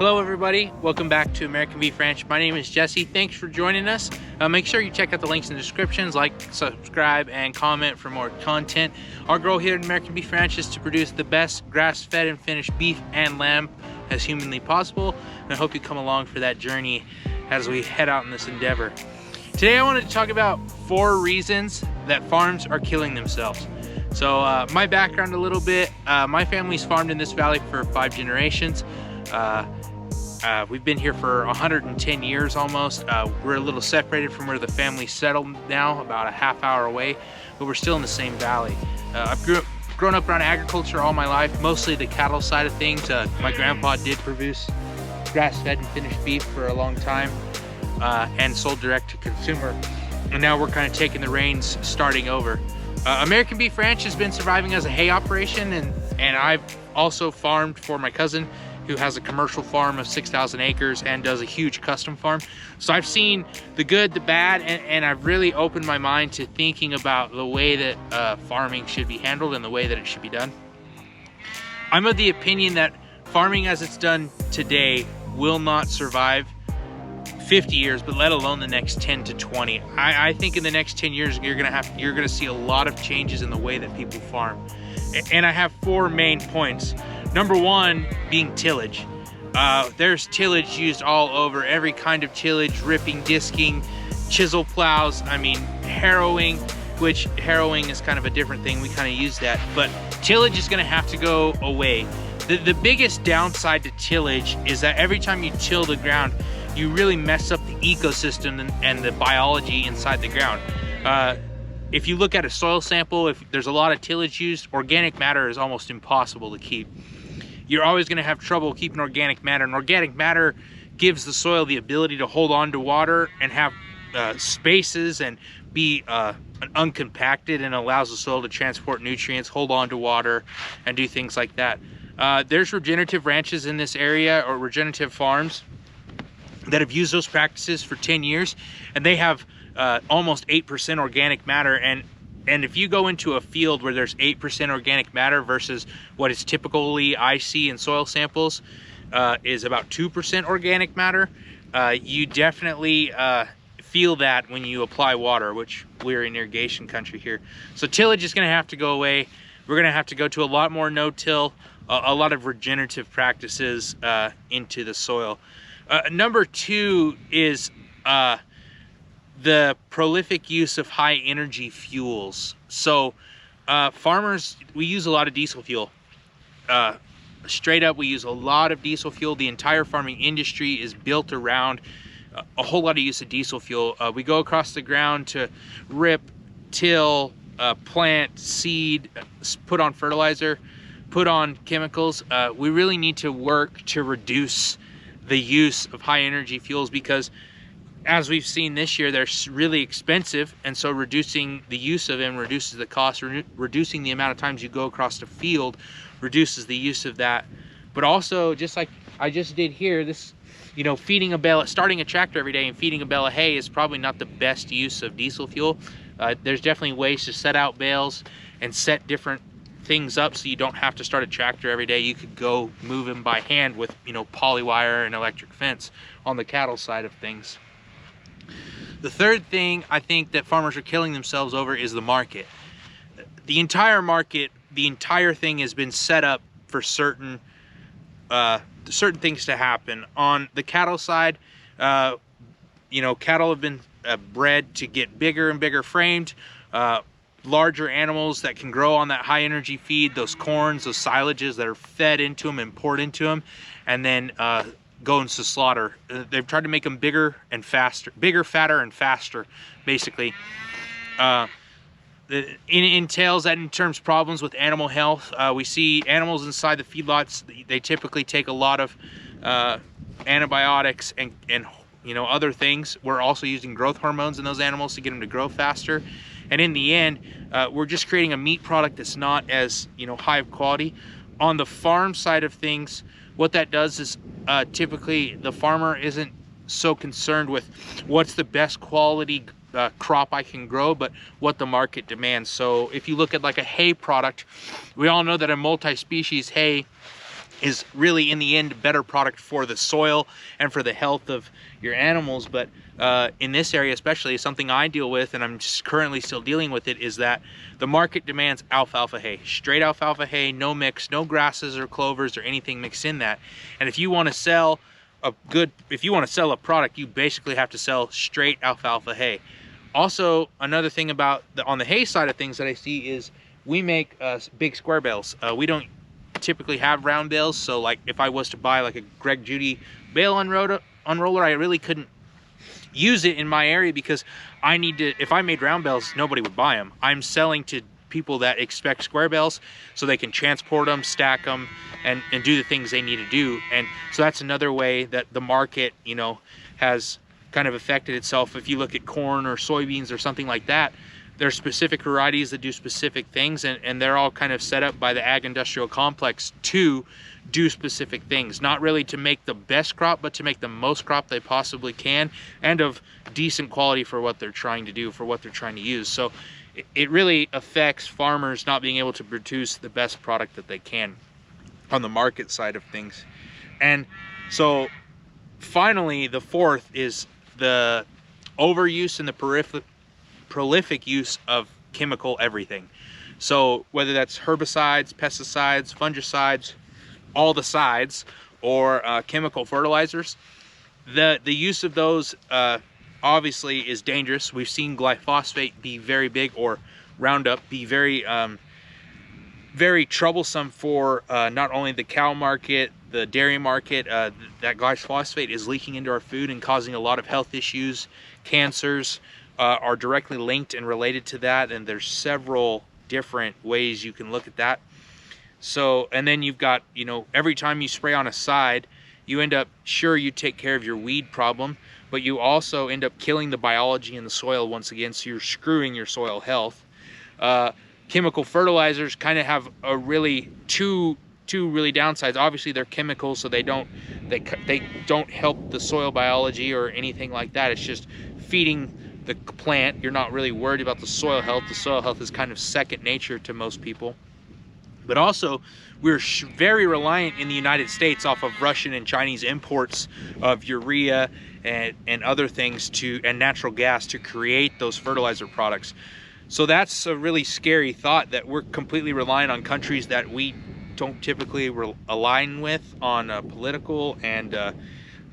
Hello everybody, welcome back to American Beef Ranch. My name is Jesse. Thanks for joining us. Make sure you check out the links in the descriptions, like, subscribe, and comment for more content. Our goal here at American Beef Ranch is to produce the best grass-fed and finished beef and lamb as humanly possible. And I hope you come along for that journey as we head out in this endeavor. Today I wanted to talk about 4 reasons that farms are killing themselves. So my background a little bit, my family's farmed in this valley for 5 generations. We've been here for 110 years almost. We're a little separated from where the family settled now, about a half-hour away, but we're still in the same valley. I've grown up around agriculture all my life, mostly the cattle side of things. My grandpa did produce grass-fed and finished beef for a long time and sold direct to consumer. And now we're kind of taking the reins, starting over. American Beef Ranch has been surviving as a hay operation, and I've also farmed for my cousin, who has a commercial farm of 6,000 acres and does a huge custom farm. So I've seen the good, the bad, and I've really opened my mind to thinking about the way that farming should be handled and the way that it should be done. I'm of the opinion that farming as it's done today will not survive 50 years, but let alone the next 10 to 20. I think in the next 10 years, you're gonna see a lot of changes in the way that people farm. And I have 4 main points. Number 1 being tillage. There's tillage used all over, every kind of tillage, ripping, disking, chisel plows, I mean harrowing, which harrowing is kind of a different thing, we kind of use that, but tillage is gonna have to go away. The biggest downside to tillage is that every time you till the ground, you really mess up the ecosystem and the biology inside the ground. If you look at a soil sample, if there's a lot of tillage used, organic matter is almost impossible to keep. You're always going to have trouble keeping organic matter, and organic matter gives the soil the ability to hold on to water and have spaces and be uncompacted, and allows the soil to transport nutrients, hold on to water, and do things like that. There's regenerative ranches in this area, or regenerative farms, that have used those practices for 10 years, and they have almost 8% organic matter. And if you go into a field where there's 8% organic matter versus what is typically I see in soil samples is about 2% organic matter, you definitely feel that when you apply water, which we're in irrigation country here. So tillage is gonna have to go away. We're gonna have to go to a lot more no-till, a lot of regenerative practices into the soil. Number 2 is the prolific use of high energy fuels. So farmers, we use a lot of diesel fuel. Straight up, we use a lot of diesel fuel. The entire farming industry is built around a whole lot of use of diesel fuel. We go across the ground to rip, till, plant, seed, put on fertilizer, put on chemicals. We really need to work to reduce the use of high energy fuels, because as we've seen this year, they're really expensive, and so reducing the use of them reduces the cost. Reducing the amount of times you go across the field reduces the use of that. But also, just like I just did here, this, you know, starting a tractor every day and feeding a bale of hay is probably not the best use of diesel fuel. There's definitely ways to set out bales and set different things up so you don't have to start a tractor every day. You could go move them by hand with, you know, polywire and electric fence on the cattle side of things. The third thing I think that farmers are killing themselves over is the market. The entire market, the entire thing has been set up for certain things to happen. On the cattle side, you know, cattle have been bred to get bigger and bigger framed, larger animals that can grow on that high energy feed, those corns, those silages that are fed into them and poured into them, and then go into slaughter. They've tried to make them bigger and faster, bigger, fatter, and faster, basically. It entails that in terms of problems with animal health. We see animals inside the feedlots, they typically take a lot of antibiotics and you know, other things. We're also using growth hormones in those animals to get them to grow faster. And in the end, we're just creating a meat product that's not as, you know, high of quality. On the farm side of things, what that does is typically the farmer isn't so concerned with what's the best quality crop I can grow, but what the market demands. So if you look at like a hay product, we all know that a multi-species hay is really in the end a better product for the soil and for the health of your animals. But in this area especially, something I deal with, and I'm just currently still dealing with it, is that the market demands alfalfa hay, straight alfalfa hay, no mix, no grasses or clovers or anything mixed in that. And if you want to sell a product, you basically have to sell straight alfalfa hay. Also, another thing about on the hay side of things that I see is we make big square bales. We don't typically have round bales, so like if I was to buy like a Greg Judy bale unroller, I really couldn't use it in my area, because I need to, if I made round bales, nobody would buy them. I'm selling to people that expect square bales so they can transport them, stack them, and do the things they need to do. And so that's another way that the market, you know, has kind of affected itself. If you look at corn or soybeans or something like that, there's specific varieties that do specific things, and they're all kind of set up by the ag industrial complex to do specific things, not really to make the best crop, but to make the most crop they possibly can, and of decent quality for what they're trying to do, for what they're trying to use. So it really affects farmers not being able to produce the best product that they can on the market side of things. And so finally, the fourth is the overuse and the prolific use of chemical everything. So whether that's herbicides, pesticides, fungicides, all the sides, or chemical fertilizers, the use of those obviously is dangerous. We've seen glyphosate be very big, or Roundup be very very troublesome for not only the cow market, the dairy market. That glyphosate is leaking into our food and causing a lot of health issues. Cancers are directly linked and related to that, and there's several different ways you can look at that. So, and then you've got, you know, every time you spray on a side, you end up, sure, you take care of your weed problem, but you also end up killing the biology in the soil once again, so you're screwing your soil health. Chemical fertilizers kind of have a really two really downsides. Obviously they're chemicals, so they don't help the soil biology or anything like that. It's just feeding the plant. You're not really worried about the soil health. The soil health is kind of second nature to most people. But also, we're very reliant in the United States off of Russian and Chinese imports of urea and other things and natural gas to create those fertilizer products. So that's a really scary thought, that we're completely reliant on countries that we don't typically align with on political and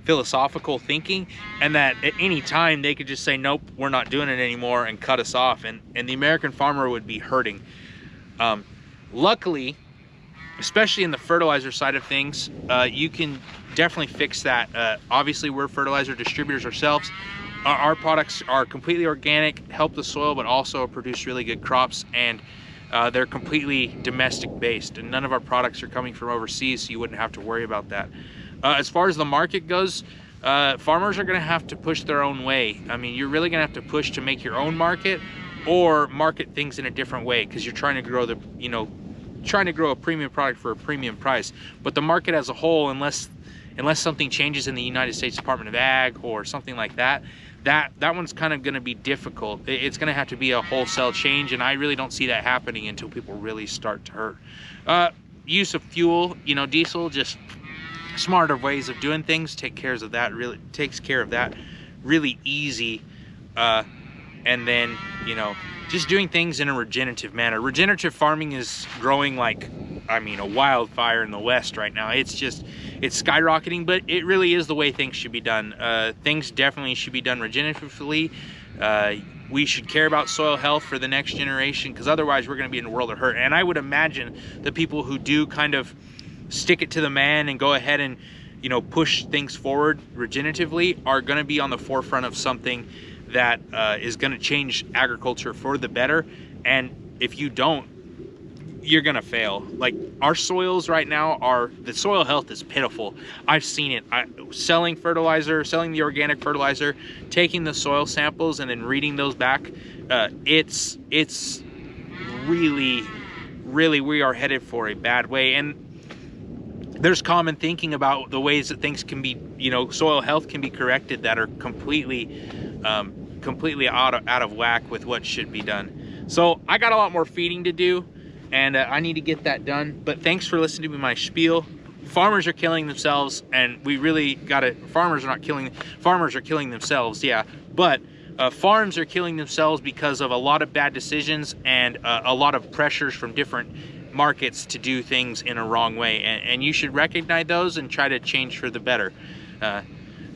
philosophical thinking, and that at any time they could just say, nope, we're not doing it anymore, and cut us off, and the American farmer would be hurting. Luckily, especially in the fertilizer side of things, you can definitely fix that. Obviously, we're fertilizer distributors ourselves. Our products are completely organic, help the soil, but also produce really good crops, and they're completely domestic based, and none of our products are coming from overseas, so you wouldn't have to worry about that. As far as the market goes, farmers are going to have to push their own way. I mean, you're really going to have to push to make your own market, or market things in a different way, because you're trying to grow trying to grow a premium product for a premium price. But the market as a whole, unless something changes in the United States Department of Ag or something like that, that one's kind of going to be difficult. It's going to have to be a wholesale change, and I really don't see that happening until people really start to hurt. Use of fuel, diesel, just smarter ways of doing things takes care of that really easy. And then, just doing things in a regenerative manner. Regenerative farming is growing like, a wildfire in the West right now. It's skyrocketing, but it really is the way things should be done. Things definitely should be done regeneratively. We should care about soil health for the next generation, because otherwise we're going to be in a world of hurt. And I would imagine the people who do kind of stick it to the man and go ahead and, push things forward regeneratively are going to be on the forefront of something that is going to change agriculture for the better. And if you don't, you're gonna fail. Like, our soils right now the soil health is pitiful. I've seen it. Selling fertilizer, selling the organic fertilizer, taking the soil samples and then reading those back, it's really, we are headed for a bad way. And there's common thinking about the ways that things can be, soil health can be corrected that are completely out of whack with what should be done. So I got a lot more feeding to do, and I need to get that done. But thanks for listening to my spiel. farmers are killing themselves, and we really got to, farmers are killing themselves, yeah, but farms are killing themselves because of a lot of bad decisions and a lot of pressures from different markets to do things in a wrong way, and you should recognize those and try to change for the better.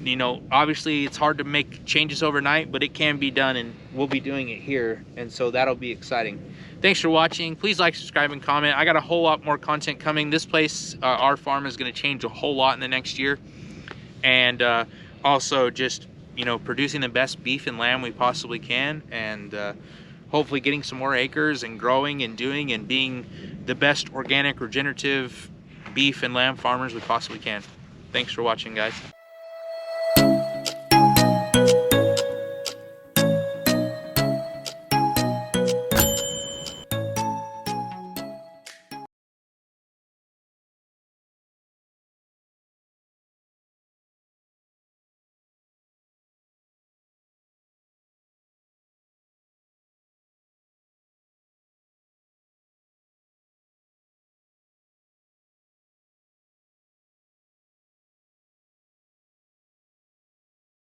You know, obviously it's hard to make changes overnight, but it can be done, and we'll be doing it here, and so that'll be exciting. Thanks for watching. Please like, subscribe, and comment. I got a whole lot more content coming. This place, our farm, is going to change a whole lot in the next year, and also just, you know, producing the best beef and lamb we possibly can, and hopefully getting some more acres and growing and doing and being the best organic regenerative beef and lamb farmers we possibly can. Thanks for watching, guys.